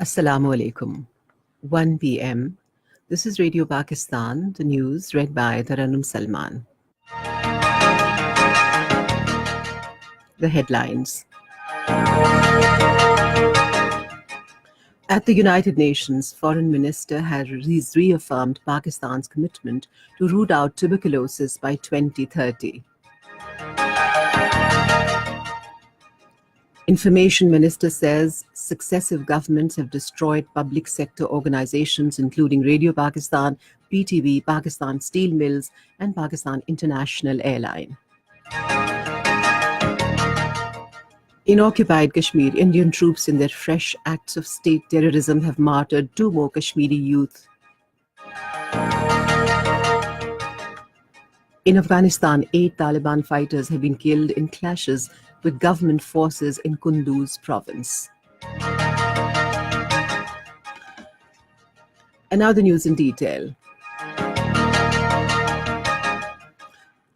Assalamu alaikum. 1 p.m. This is Radio Pakistan, the news read by Taranum Salman. The headlines. At the United Nations, Foreign Minister has reaffirmed Pakistan's commitment to root out tuberculosis by 2030. Information Minister says successive governments have destroyed public sector organizations including Radio Pakistan, PTV, Pakistan Steel Mills and Pakistan International Airline. In occupied Kashmir, Indian troops in their fresh acts of state terrorism have martyred 2 more Kashmiri youth. In Afghanistan, 8 Taliban fighters have been killed in clashes with government forces in Kunduz province. And now the news in detail.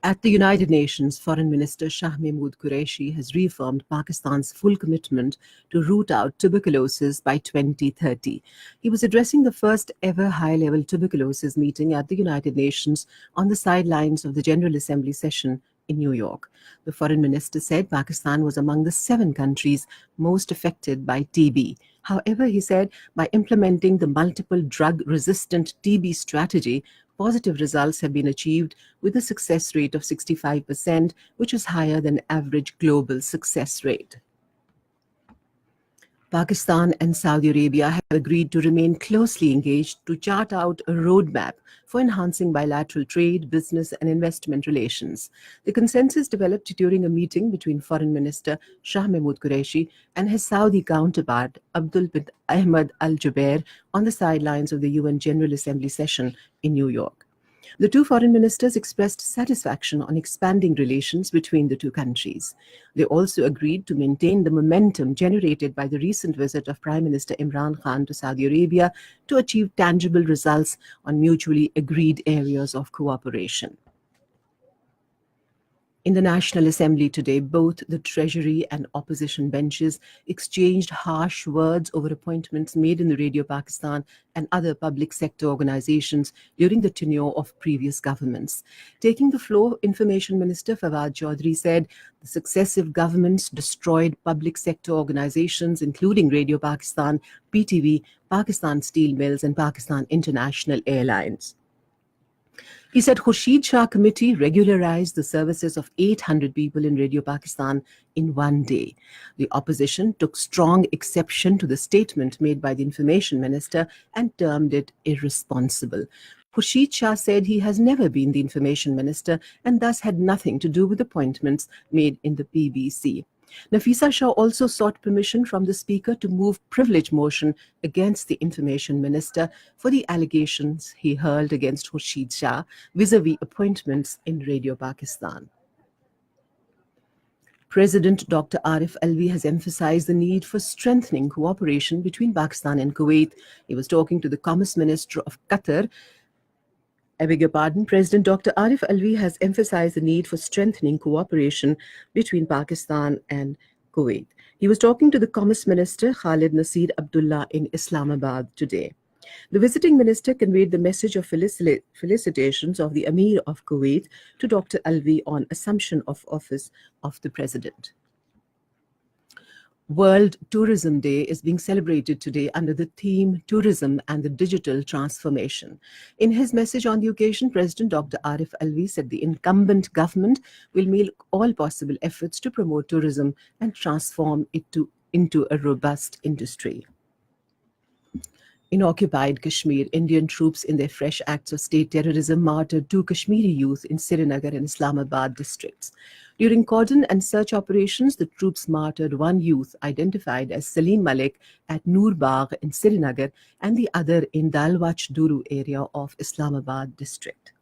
At the United Nations, Foreign Minister Shah Mahmood Qureshi has reaffirmed Pakistan's full commitment to root out tuberculosis by 2030. He was addressing the first ever high-level tuberculosis meeting at the United Nations on the sidelines of the General Assembly session in New York. The foreign minister said Pakistan was among the 7 countries most affected by TB. However, he said by implementing the multiple drug-resistant TB strategy, positive results have been achieved with a success rate of 65%, which is higher than average global success rate. Pakistan and Saudi Arabia have agreed to remain closely engaged to chart out a roadmap for enhancing bilateral trade, business and investment relations. The consensus developed during a meeting between Foreign Minister Shah Mahmood Qureshi and his Saudi counterpart Abdul bin Ahmed Al Jubair on the sidelines of the UN General Assembly session in New York. The 2 foreign ministers expressed satisfaction on expanding relations between the 2 countries. They also agreed to maintain the momentum generated by the recent visit of Prime Minister Imran Khan to Saudi Arabia to achieve tangible results on mutually agreed areas of cooperation. In the National Assembly today, both the Treasury and opposition benches exchanged harsh words over appointments made in the Radio Pakistan and other public sector organizations during the tenure of previous governments. Taking the floor, Information Minister Fawad Chaudhry said the successive governments destroyed public sector organizations including Radio Pakistan, PTV, Pakistan Steel Mills and Pakistan International Airlines. He said Khurshid Shah Committee regularized the services of 800 people in Radio Pakistan in 1 day. The opposition took strong exception to the statement made by the Information Minister and termed it irresponsible. Khurshid Shah said he has never been the Information Minister and thus had nothing to do with appointments made in the PBC. Nafisa Shah also sought permission from the Speaker to move privilege motion against the Information Minister for the allegations he hurled against Khurshid Shah vis-a-vis appointments in Radio Pakistan. President Dr. Arif Alvi has emphasized the need for strengthening cooperation between Pakistan and Kuwait. He was talking to the Commerce Minister of Qatar. President Dr. Arif Alvi has emphasized the need for strengthening cooperation between Pakistan and Kuwait. He was talking to the Commerce Minister Khalid Nasir Abdullah in Islamabad today. The visiting minister conveyed the message of felicitations of the Emir of Kuwait to Dr. Alvi on assumption of office of the president. World Tourism Day is being celebrated today under the theme Tourism and the Digital Transformation. In his message on the occasion, President Dr. Arif Alvi said the incumbent government will make all possible efforts to promote tourism and transform it into a robust industry. In occupied Kashmir, Indian troops in their fresh acts of state terrorism martyred 2 Kashmiri youth in Srinagar and Islamabad districts. During cordon and search operations, the troops martyred 1 youth identified as Salim Malik at Noor Bagh in Srinagar and the other in Dalwach Duru area of Islamabad district.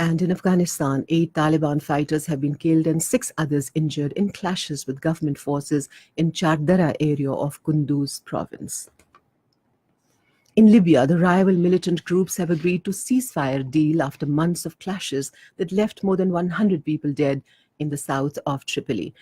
And in Afghanistan, 8 Taliban fighters have been killed and 6 others injured in clashes with government forces in Chardara area of Kunduz province. In Libya, the rival militant groups have agreed to ceasefire deal after months of clashes that left more than 100 people dead in the south of Tripoli.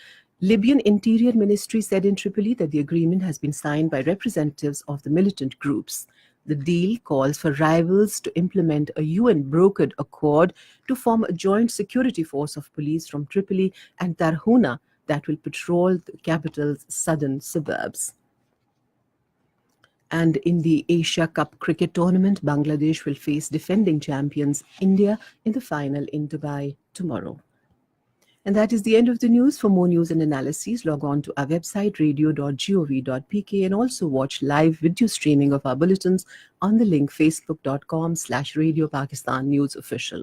Libyan Interior Ministry said in Tripoli that the agreement has been signed by representatives of the militant groups. The deal calls for rivals to implement a UN-brokered accord to form a joint security force of police from Tripoli and Tarhuna that will patrol the capital's southern suburbs. And in the Asia Cup cricket tournament, Bangladesh will face defending champions India in the final in Dubai tomorrow. And that is the end of the news. For more news and analyses, log on to our website radio.gov.pk and also watch live video streaming of our bulletins on the link facebook.com/Radio Pakistan News Official.